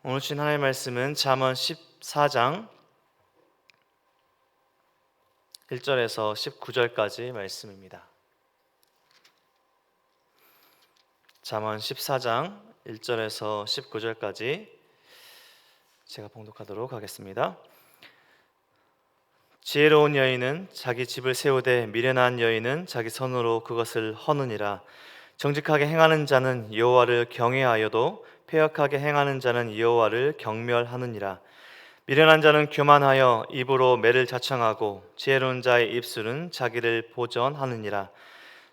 오늘 주신 하나님의 말씀은 잠언 14장 1절에서 19절까지 말씀입니다. 잠언 14장 1절에서 19절까지 제가 봉독하도록 하겠습니다. 지혜로운 여인은 자기 집을 세우되 미련한 여인은 자기 손으로 그것을 허느니라. 정직하게 행하는 자는 여호와를 경외하여도 패역하게 행하는 자는 여호와를 경멸하느니라. 미련한 자는 교만하여 입으로 매를 자청하고 지혜로운 자의 입술은 자기를 보전하느니라.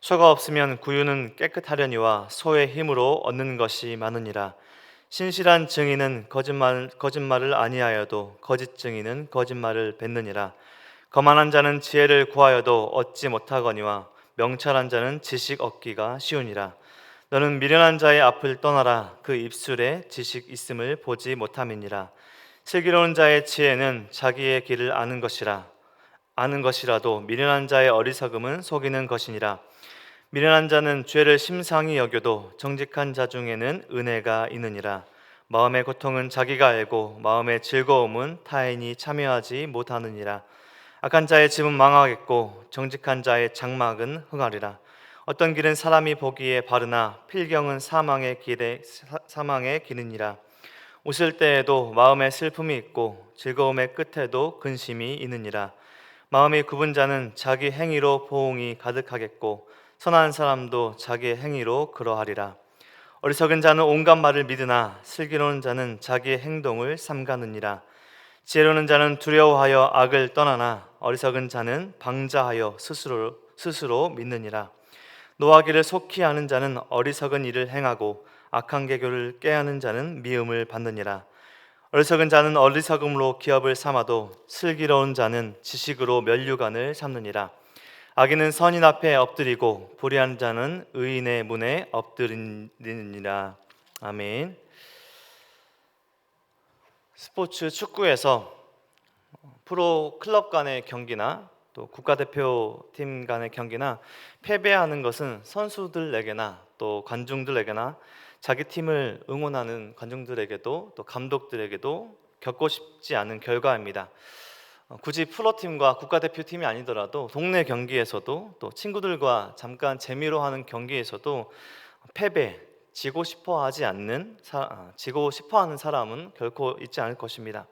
소가 없으면 구유는 깨끗하려니와 소의 힘으로 얻는 것이 많으니라. 신실한 증인은 거짓말을 아니하여도 거짓 증인은 거짓말을 뱉느니라. 거만한 자는 지혜를 구하여도 얻지 못하거니와 명철한 자는 지식 얻기가 쉬우니라. 너는 미련한 자의 앞을 떠나라. 그 입술에 지식 있음을 보지 못함이니라. 슬기로운 자의 지혜는 자기의 길을 아는 것이라도 미련한 자의 어리석음은 속이는 것이니라. 미련한 자는 죄를 심상히 여겨도 정직한 자 중에는 은혜가 있느니라. 마음의 고통은 자기가 알고 마음의 즐거움은 타인이 참여하지 못하느니라. 악한 자의 집은 망하겠고 정직한 자의 장막은 흥하리라. 어떤 길은 사람이 보기에 바르나 필경은 사망의 길이니라. 웃을 때에도 마음에 슬픔이 있고 즐거움의 끝에도 근심이 있느니라. 마음이 굽은 자는 자기 행위로 보응이 가득하겠고 선한 사람도 자기 행위로 그러하리라. 어리석은 자는 온갖 말을 믿으나 슬기로운 자는 자기의 행동을 삼가느니라. 지혜로운 자는 두려워하여 악을 떠나나 어리석은 자는 방자하여 스스로 믿느니라. 노하기를 속히 하는 자는 어리석은 일을 행하고 악한 계교를 꾀하는 자는 미움을 받느니라. 어리석은 자는 어리석음으로 기업을 삼아도 슬기로운 자는 지식으로 면류관을 삼느니라. 악인은 선인 앞에 엎드리고 불의한 자는 의인의 문에 엎드리느니라. 아멘. 스포츠 축구에서 프로 클럽 간의 경기나 또 국가대표팀 간의 경기나 패배하는 것은 선수들에게나 또 관중들에게나 자기 팀을 응원하는 관중들에게도 또 감독들에게도 겪고 싶지 않은 결과입니다. 굳이 프로팀과 국가대표팀이 아니더라도 동네 경기에서도 또 친구들과 잠깐 재미로 하는 경기에서도 지고 싶어하는 사람은 결코 있지 않을 것입니다.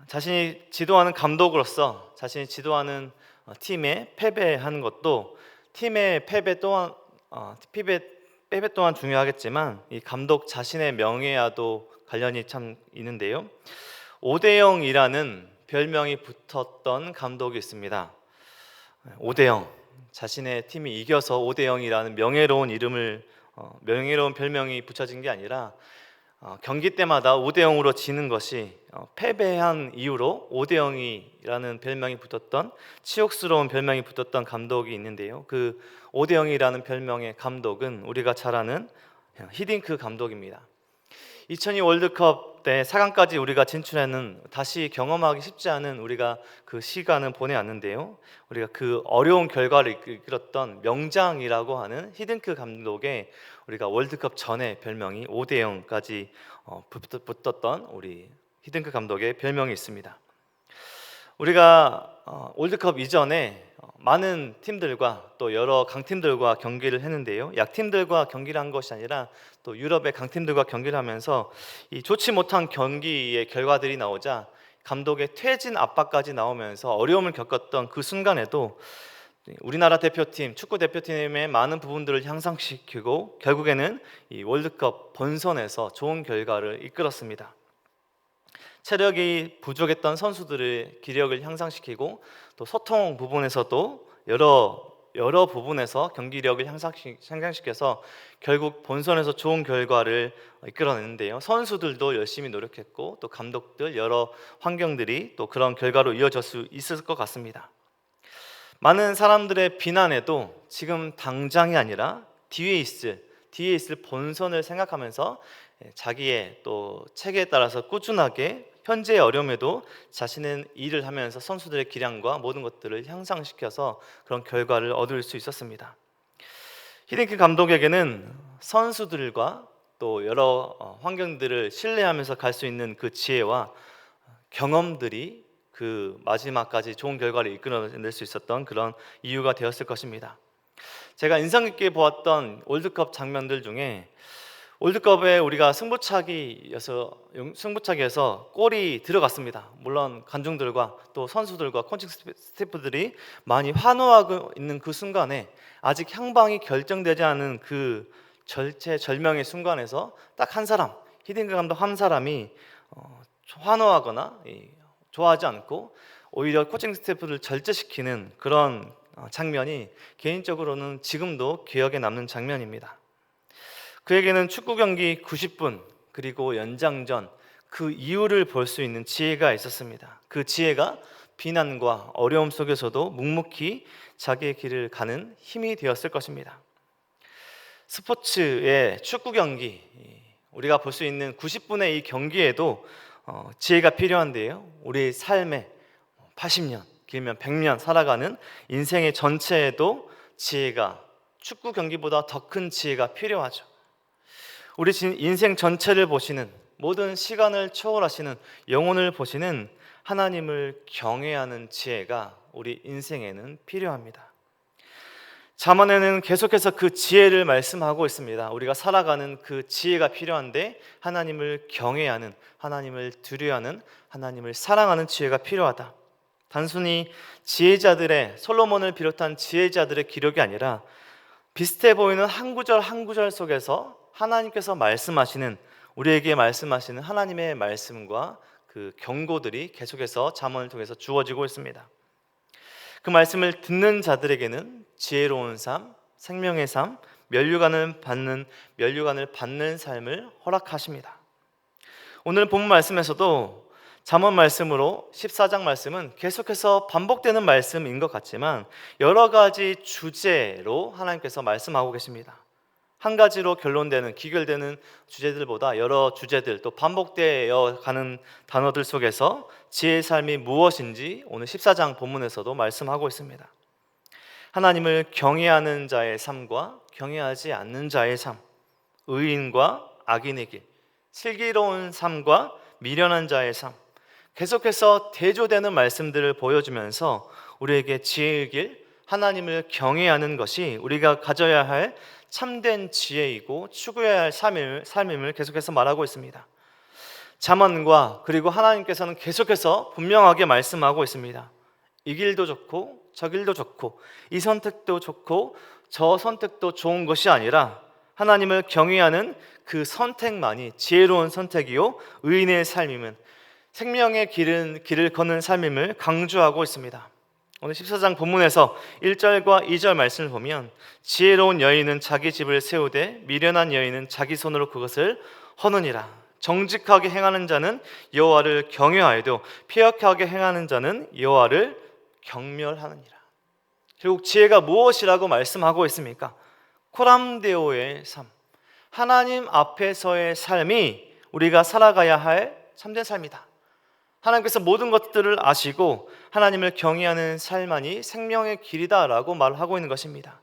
자신이 지도하는 감독으로서 자신이 지도하는 팀에 패배하는 것도 팀의 패배 또한 중요하겠지만 이 감독 자신의 명예와도 관련이 참 있는데요. 5대0이라는 별명이 붙었던 감독이 있습니다. 5대0, 자신의 팀이 이겨서 5대0이라는 명예로운 별명이 붙여진 게 아니라 경기 때마다 5대0으로 지는 것이 패배한 이유로 5대0이라는 별명이 붙었던 치욕스러운 별명이 붙었던 감독이 있는데요. 그 5대0이라는 별명의 감독은 우리가 잘 아는 히딩크 감독입니다. 2002 월드컵 때 4강까지 우리가 진출하는 다시 경험하기 쉽지 않은 우리가 그 시간을 보내왔는데요. 우리가 그 어려운 결과를 이끌었던 명장이라고 하는 히딩크 감독의 우리가 월드컵 전에 별명이 5대0까지 붙었던 우리 히딩크 감독의 별명이 있습니다. 우리가 월드컵 이전에 많은 팀들과 또 여러 강팀들과 경기를 했는데요. 약팀들과 경기를 한 것이 아니라 또 유럽의 강팀들과 경기를 하면서 이 좋지 못한 경기의 결과들이 나오자 감독의 퇴진 압박까지 나오면서 어려움을 겪었던 그 순간에도 우리나라 대표팀, 축구 대표팀의 많은 부분들을 향상시키고 결국에는 이 월드컵 본선에서 좋은 결과를 이끌었습니다. 체력이 부족했던 선수들의 기력을 향상시키고 또 소통 부분에서도 여러 부분에서 경기력을 향상시켜서 결국 본선에서 좋은 결과를 이끌어냈는데요. 선수들도 열심히 노력했고 또 감독들 여러 환경들이 또 그런 결과로 이어질 수 있을 것 같습니다. 많은 사람들의 비난에도 지금 당장이 아니라 뒤에 있을 본선을 생각하면서 자기의 또 체계에 따라서 꾸준하게 현재의 어려움에도 자신은 일을 하면서 선수들의 기량과 모든 것들을 향상시켜서 그런 결과를 얻을 수 있었습니다. 히딩크 감독에게는 선수들과 또 여러 환경들을 신뢰하면서 갈 수 있는 그 지혜와 경험들이 그 마지막까지 좋은 결과를 이끌어낼 수 있었던 그런 이유가 되었을 것입니다. 제가 인상 깊게 보았던 월드컵 장면들 중에 월드컵에 우리가 승부차기에서 골이 들어갔습니다. 물론 관중들과 또 선수들과 코칭 스태프들이 많이 환호하고 있는 그 순간에 아직 향방이 결정되지 않은 그 절체절명의 순간에서 딱 한 사람, 히딩크 감독 한 사람이 환호하거나 좋아하지 않고 오히려 코칭 스태프를 절제시키는 그런 장면이 개인적으로는 지금도 기억에 남는 장면입니다. 그에게는 축구 경기 90분 그리고 연장전 그 이유를 볼 수 있는 지혜가 있었습니다. 그 지혜가 비난과 어려움 속에서도 묵묵히 자기의 길을 가는 힘이 되었을 것입니다. 스포츠의 축구 경기, 우리가 볼 수 있는 90분의 이 경기에도 지혜가 필요한데요. 우리 삶에 80년, 길면 100년 살아가는 인생의 전체에도 지혜가, 축구 경기보다 더 큰 지혜가 필요하죠. 우리 인생 전체를 보시는, 모든 시간을 초월하시는, 영혼을 보시는 하나님을 경외하는 지혜가 우리 인생에는 필요합니다. 잠언에는 계속해서 그 지혜를 말씀하고 있습니다. 우리가 살아가는 그 지혜가 필요한데 하나님을 경외하는, 하나님을 두려워하는, 하나님을 사랑하는 지혜가 필요하다. 단순히 지혜자들의, 솔로몬을 비롯한 지혜자들의 기록이 아니라 비슷해 보이는 한 구절 한 구절 속에서 하나님께서 말씀하시는, 우리에게 말씀하시는 하나님의 말씀과 그 경고들이 계속해서 잠언을 통해서 주어지고 있습니다. 그 말씀을 듣는 자들에게는 지혜로운 삶, 생명의 삶, 면류관을 받는 삶을 허락하십니다. 오늘 본문 말씀에서도 잠언 말씀으로 14장 말씀은 계속해서 반복되는 말씀인 것 같지만 여러 가지 주제로 하나님께서 말씀하고 계십니다. 한 가지로 결론되는, 귀결되는 주제들보다 여러 주제들, 또 반복되어 가는 단어들 속에서 지혜의 삶이 무엇인지 오늘 14장 본문에서도 말씀하고 있습니다. 하나님을 경외하는 자의 삶과 경외하지 않는 자의 삶, 의인과 악인의 길, 슬기로운 삶과 미련한 자의 삶, 계속해서 대조되는 말씀들을 보여주면서 우리에게 지혜의 길, 하나님을 경외하는 것이 우리가 가져야 할 참된 지혜이고 추구해야 할 삶임을 계속해서 말하고 있습니다. 잠언과 그리고 하나님께서는 계속해서 분명하게 말씀하고 있습니다. 이 길도 좋고 저 길도 좋고 이 선택도 좋고 저 선택도 좋은 것이 아니라 하나님을 경외하는 그 선택만이 지혜로운 선택이요 의인의 삶임은, 생명의 길을 걷는 삶임을 강조하고 있습니다. 오늘 14장 본문에서 1절과 2절 말씀을 보면 지혜로운 여인은 자기 집을 세우되 미련한 여인은 자기 손으로 그것을 허느니라. 정직하게 행하는 자는 여호와를 경외하여도 패역하게 행하는 자는 여호와를 경멸하느니라. 결국 지혜가 무엇이라고 말씀하고 있습니까? 코람데오의 삶, 하나님 앞에서의 삶이 우리가 살아가야 할 참된 삶이다. 하나님께서 모든 것들을 아시고 하나님을 경외하는 삶만이 생명의 길이다라고 말하고 있는 것입니다.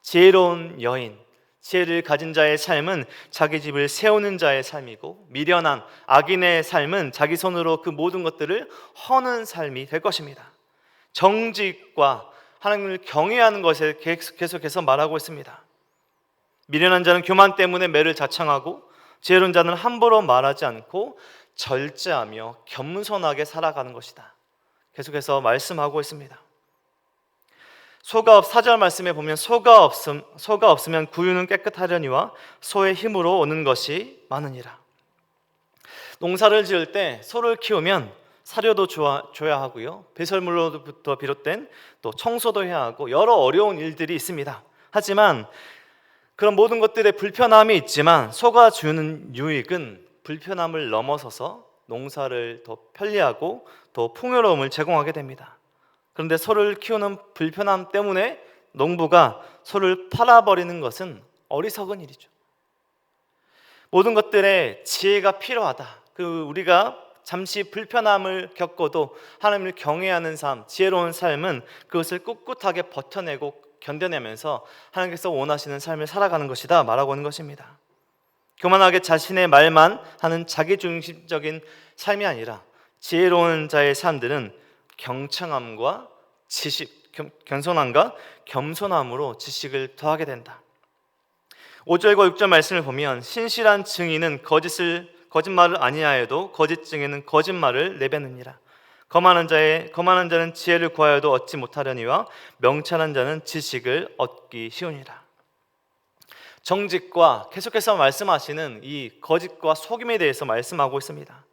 지혜로운 여인, 지혜를 가진 자의 삶은 자기 집을 세우는 자의 삶이고, 미련한 악인의 삶은 자기 손으로 그 모든 것들을 허는 삶이 될 것입니다. 정직과 하나님을 경외하는 것에 계속해서 말하고 있습니다. 미련한 자는 교만 때문에 매를 자청하고, 지혜로운 자는 함부로 말하지 않고 절제하며 겸손하게 살아가는 것이다. 계속해서 말씀하고 있습니다. 4절 말씀에 보면 소가 없으면 구유는 깨끗하려니와 소의 힘으로 오는 것이 많으니라. 농사를 지을 때 소를 키우면 사료도 줘야 하고요, 배설물로부터 비롯된 또 청소도 해야 하고 여러 어려운 일들이 있습니다. 하지만 그런 모든 것들의 불편함이 있지만 소가 주는 유익은 불편함을 넘어서서 농사를 더 편리하고 더 풍요로움을 제공하게 됩니다. 그런데 소를 키우는 불편함 때문에 농부가 소를 팔아버리는 것은 어리석은 일이죠. 모든 것들에 지혜가 필요하다. 우리가 잠시 불편함을 겪어도 하나님을 경외하는 삶, 지혜로운 삶은 그것을 꿋꿋하게 버텨내고 견뎌내면서 하나님께서 원하시는 삶을 살아가는 것이다 말하고 있는 것입니다. 교만하게 자신의 말만 하는 자기중심적인 삶이 아니라 지혜로운 자의 삶들은 경청함과 지식, 겸손함과 겸손함으로 지식을 더하게 된다. 5절과 6절 말씀을 보면 신실한 증인은 거짓말을 아니하여도 거짓 증인은 거짓말을 내뱉느니라. 거만한 자는 지혜를 구하여도 얻지 못하려니와 명철한 자는 지식을 얻기 쉬우니라. 정직과 계속해서 말씀하시는 이 거짓과 속임에 대해서 말씀하고 있습니다.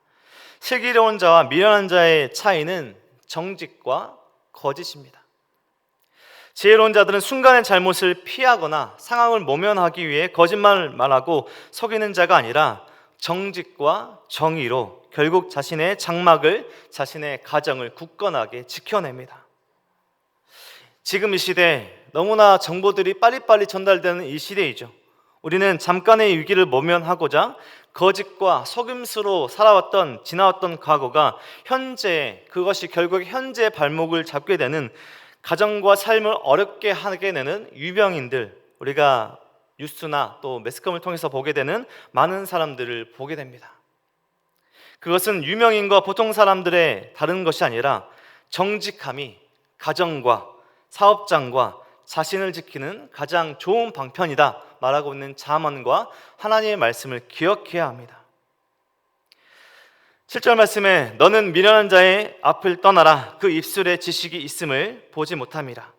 슬기로운 자와 미련한 자의 차이는 정직과 거짓입니다. 지혜로운 자들은 순간의 잘못을 피하거나 상황을 모면하기 위해 거짓말을 말하고 속이는 자가 아니라 정직과 정의로 결국 자신의 장막을, 자신의 가정을 굳건하게 지켜냅니다. 지금 이 시대 너무나 정보들이 빨리빨리 전달되는 이 시대이죠. 우리는 잠깐의 위기를 모면하고자 거짓과 속임수로 지나왔던 과거가 그것이 결국 현재의 발목을 잡게 되는, 가정과 삶을 어렵게 하게 되는 유명인들, 우리가 뉴스나 또 매스컴을 통해서 보게 되는 많은 사람들을 보게 됩니다. 그것은 유명인과 보통 사람들의 다른 것이 아니라 정직함이 가정과 사업장과 자신을 지키는 가장 좋은 방편이다 말하고 있는 잠언과 하나님의 말씀을 기억해야 합니다. 7절 말씀에 너는 미련한 자의 앞을 떠나라. 그 입술에 지식이 있음을 보지 못함이라.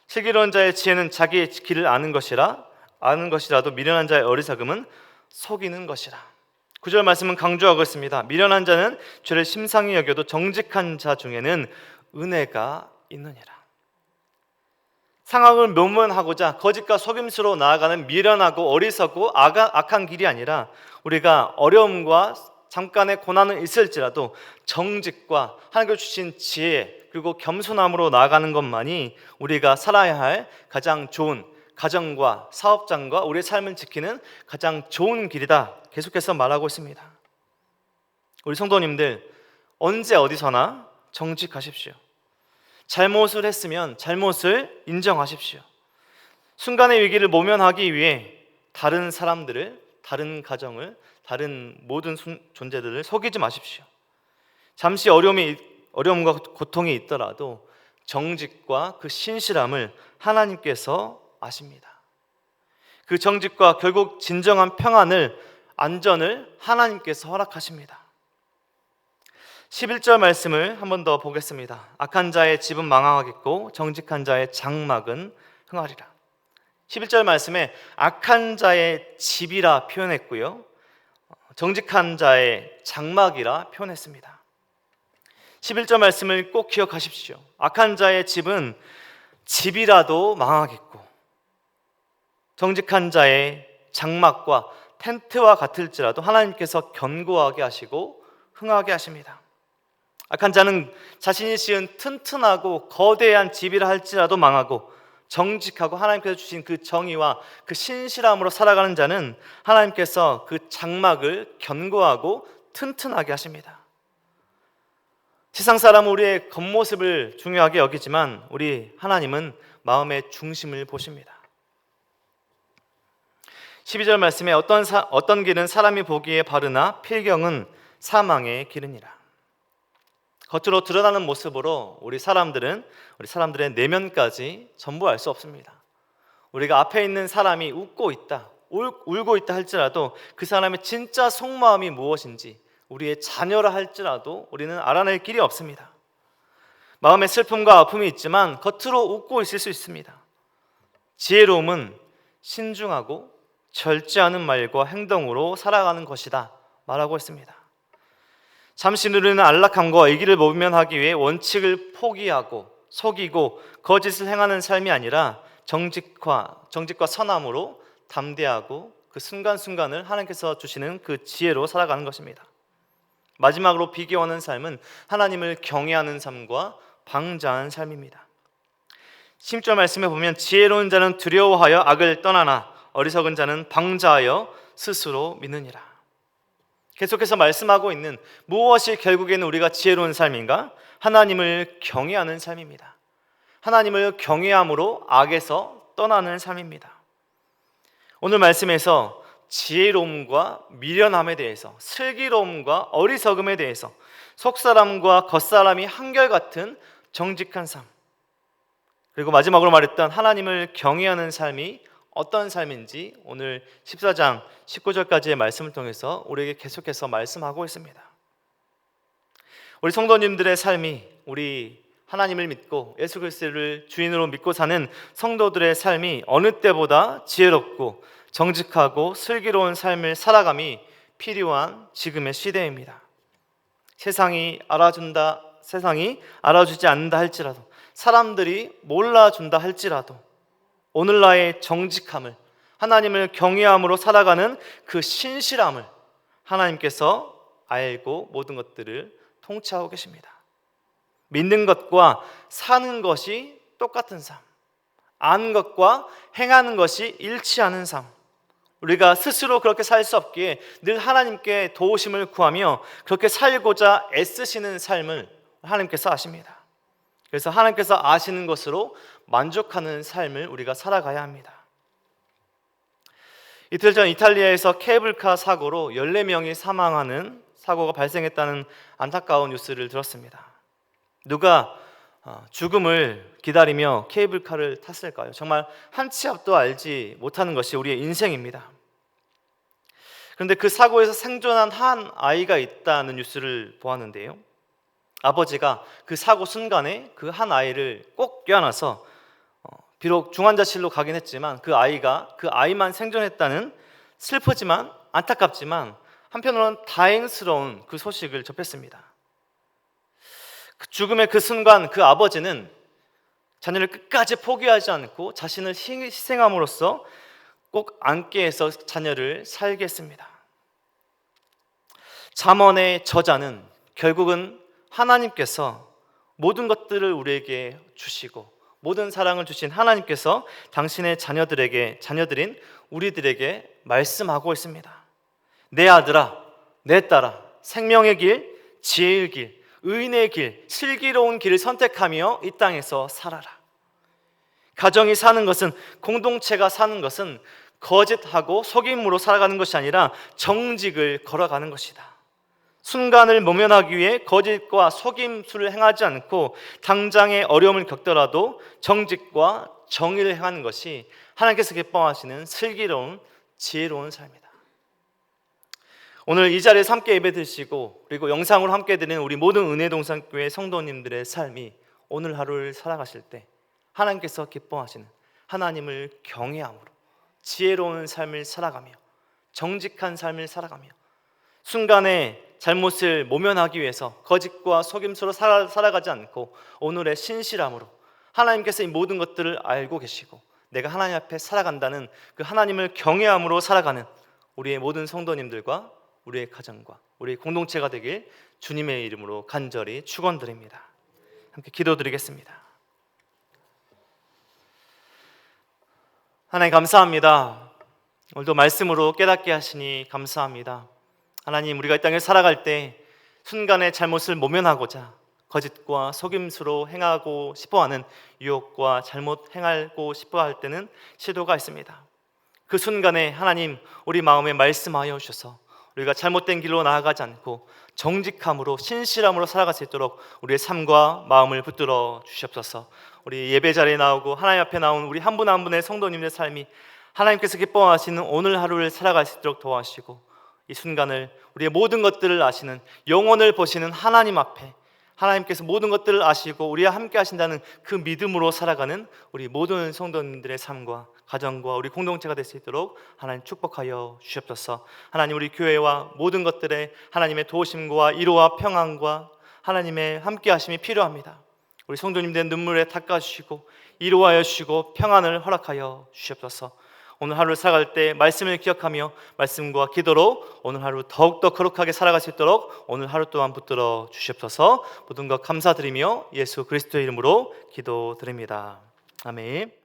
슬기로운 자의 지혜는 자기의 길을 아는 것이라도 미련한 자의 어리석음은 속이는 것이라. 9절 말씀은 강조하고 있습니다. 미련한 자는 죄를 심상히 여겨도 정직한 자 중에는 은혜가 있느니라. 상황을 모면하고자 거짓과 속임수로 나아가는 미련하고 어리석고 악한 길이 아니라, 우리가 어려움과 잠깐의 고난은 있을지라도 정직과 하나님께서 주신 지혜 그리고 겸손함으로 나아가는 것만이 우리가 살아야 할 가장 좋은 가정과 사업장과 우리의 삶을 지키는 가장 좋은 길이다 계속해서 말하고 있습니다. 우리 성도님들, 언제 어디서나 정직하십시오. 잘못을 했으면 잘못을 인정하십시오. 순간의 위기를 모면하기 위해 다른 사람들을, 다른 가정을, 다른 모든 존재들을 속이지 마십시오. 잠시 어려움과 고통이 있더라도 정직과 그 신실함을 하나님께서 아십니다. 그 정직과 결국 진정한 평안을, 안전을 하나님께서 허락하십니다. 11절 말씀을 한 번 더 보겠습니다. 악한 자의 집은 망하겠고 정직한 자의 장막은 흥하리라. 11절 말씀에 악한 자의 집이라 표현했고요, 정직한 자의 장막이라 표현했습니다. 11절 말씀을 꼭 기억하십시오. 악한 자의 집은 집이라도 망하겠고 정직한 자의 장막과 텐트와 같을지라도 하나님께서 견고하게 하시고 흥하게 하십니다. 악한 자는 자신이 지은 튼튼하고 거대한 집이라 할지라도 망하고, 정직하고 하나님께서 주신 그 정의와 그 신실함으로 살아가는 자는 하나님께서 그 장막을 견고하고 튼튼하게 하십니다. 세상 사람은 우리의 겉모습을 중요하게 여기지만 우리 하나님은 마음의 중심을 보십니다. 12절 말씀에 어떤 길은 사람이 보기에 바르나 필경은 사망의 길이니라. 겉으로 드러나는 모습으로 우리 사람들의 내면까지 전부 알 수 없습니다. 우리가 앞에 있는 사람이 웃고 있다, 울고 있다 할지라도 그 사람의 진짜 속마음이 무엇인지, 우리의 자녀라 할지라도 우리는 알아낼 길이 없습니다. 마음에 슬픔과 아픔이 있지만 겉으로 웃고 있을 수 있습니다. 지혜로움은 신중하고 절제하는 말과 행동으로 살아가는 것이다 말하고 있습니다. 잠시 누리는 안락함과 위기를 모면하기 위해 원칙을 포기하고 속이고 거짓을 행하는 삶이 아니라 정직과 선함으로 담대하고 그 순간순간을 하나님께서 주시는 그 지혜로 살아가는 것입니다. 마지막으로 비교하는 삶은 하나님을 경외하는 삶과 방자한 삶입니다. 10절 말씀에 보면 지혜로운 자는 두려워하여 악을 떠나나 어리석은 자는 방자하여 스스로 믿느니라. 계속해서 말씀하고 있는 무엇이 결국에는 우리가 지혜로운 삶인가? 하나님을 경외하는 삶입니다. 하나님을 경외함으로 악에서 떠나는 삶입니다. 오늘 말씀에서 지혜로움과 미련함에 대해서, 슬기로움과 어리석음에 대해서, 속사람과 겉사람이 한결같은 정직한 삶, 그리고 마지막으로 말했던 하나님을 경외하는 삶이 어떤 삶인지 오늘 14장 19절까지의 말씀을 통해서 우리에게 계속해서 말씀하고 있습니다. 우리 성도님들의 삶이, 우리 하나님을 믿고 예수 그리스도를 주인으로 믿고 사는 성도들의 삶이 어느 때보다 지혜롭고 정직하고 슬기로운 삶을 살아감이 필요한 지금의 시대입니다. 세상이 알아주지 않는다 할지라도, 사람들이 몰라준다 할지라도 오늘날의 정직함을, 하나님을 경외함으로 살아가는 그 신실함을 하나님께서 알고 모든 것들을 통치하고 계십니다. 믿는 것과 사는 것이 똑같은 삶, 아는 것과 행하는 것이 일치하는 삶, 우리가 스스로 그렇게 살 수 없기에 늘 하나님께 도우심을 구하며 그렇게 살고자 애쓰시는 삶을 하나님께서 아십니다. 그래서 하나님께서 아시는 것으로 만족하는 삶을 우리가 살아가야 합니다. 이틀 전 이탈리아에서 케이블카 사고로 14명이 사망하는 사고가 발생했다는 안타까운 뉴스를 들었습니다. 누가 죽음을 기다리며 케이블카를 탔을까요? 정말 한 치 앞도 알지 못하는 것이 우리의 인생입니다. 그런데 그 사고에서 생존한 한 아이가 있다는 뉴스를 보았는데요, 아버지가 그 사고 순간에 그 한 아이를 꼭 껴안아서 비록 중환자실로 가긴 했지만 그 아이만 생존했다는 슬프지만 안타깝지만 한편으로는 다행스러운 그 소식을 접했습니다. 그 죽음의 그 순간 그 아버지는 자녀를 끝까지 포기하지 않고 자신을 희생함으로써 꼭 안게 해서 자녀를 살게 했습니다. 잠언의 저자는 결국은 하나님께서 모든 것들을 우리에게 주시고 모든 사랑을 주신 하나님께서 당신의 자녀들인 우리들에게 말씀하고 있습니다. 내 아들아, 내 딸아, 생명의 길, 지혜의 길, 의인의 길, 슬기로운 길을 선택하며 이 땅에서 살아라. 가정이 사는 것은, 공동체가 사는 것은 거짓하고 속임으로 살아가는 것이 아니라 정직을 걸어가는 것이다. 순간을 모면하기 위해 거짓과 속임수를 행하지 않고 당장의 어려움을 겪더라도 정직과 정의를 행하는 것이 하나님께서 기뻐하시는 슬기로운 지혜로운 삶이다. 오늘 이 자리에서 함께 예배 드리시고 그리고 영상으로 함께 드리는 우리 모든 은혜동산교회 성도님들의 삶이 오늘 하루를 살아가실 때 하나님께서 기뻐하시는, 하나님을 경외함으로 지혜로운 삶을 살아가며 정직한 삶을 살아가며 순간의 잘못을 모면하기 위해서 거짓과 속임수로 살아가지 않고 오늘의 신실함으로 하나님께서 이 모든 것들을 알고 계시고 내가 하나님 앞에 살아간다는 그 하나님을 경외함으로 살아가는 우리의 모든 성도님들과 우리의 가정과 우리의 공동체가 되길 주님의 이름으로 간절히 축원드립니다. 함께 기도드리겠습니다. 하나님 감사합니다. 오늘도 말씀으로 깨닫게 하시니 감사합니다. 하나님, 우리가 이 땅에 살아갈 때 순간의 잘못을 모면하고자 거짓과 속임수로 행하고 싶어하는 유혹과 잘못 행하고 싶어할 때는 시도가 있습니다. 그 순간에 하나님 우리 마음에 말씀하여 주셔서 우리가 잘못된 길로 나아가지 않고 정직함으로 신실함으로 살아갈 수 있도록 우리의 삶과 마음을 붙들어 주시옵소서. 우리 예배 자리에 나오고 하나님 앞에 나온 우리 한 분 한 분의 성도님의 삶이 하나님께서 기뻐하시는 오늘 하루를 살아갈 수 있도록 도와주시고 이 순간을 우리의 모든 것들을 아시는, 영혼을 보시는 하나님 앞에 하나님께서 모든 것들을 아시고 우리와 함께 하신다는 그 믿음으로 살아가는 우리 모든 성도님들의 삶과 가정과 우리 공동체가 될 수 있도록 하나님 축복하여 주시옵소서. 하나님, 우리 교회와 모든 것들에 하나님의 도우심과 위로와 평안과 하나님의 함께 하심이 필요합니다. 우리 성도님들의 눈물에 닦아주시고 위로하여 주시고 평안을 허락하여 주시옵소서. 오늘 하루를 살아갈 때 말씀을 기억하며 말씀과 기도로 오늘 하루 더욱더 거룩하게 살아갈 수 있도록 오늘 하루 또한 붙들어 주시옵소서. 모든 것 감사드리며 예수 그리스도의 이름으로 기도드립니다. 아멘.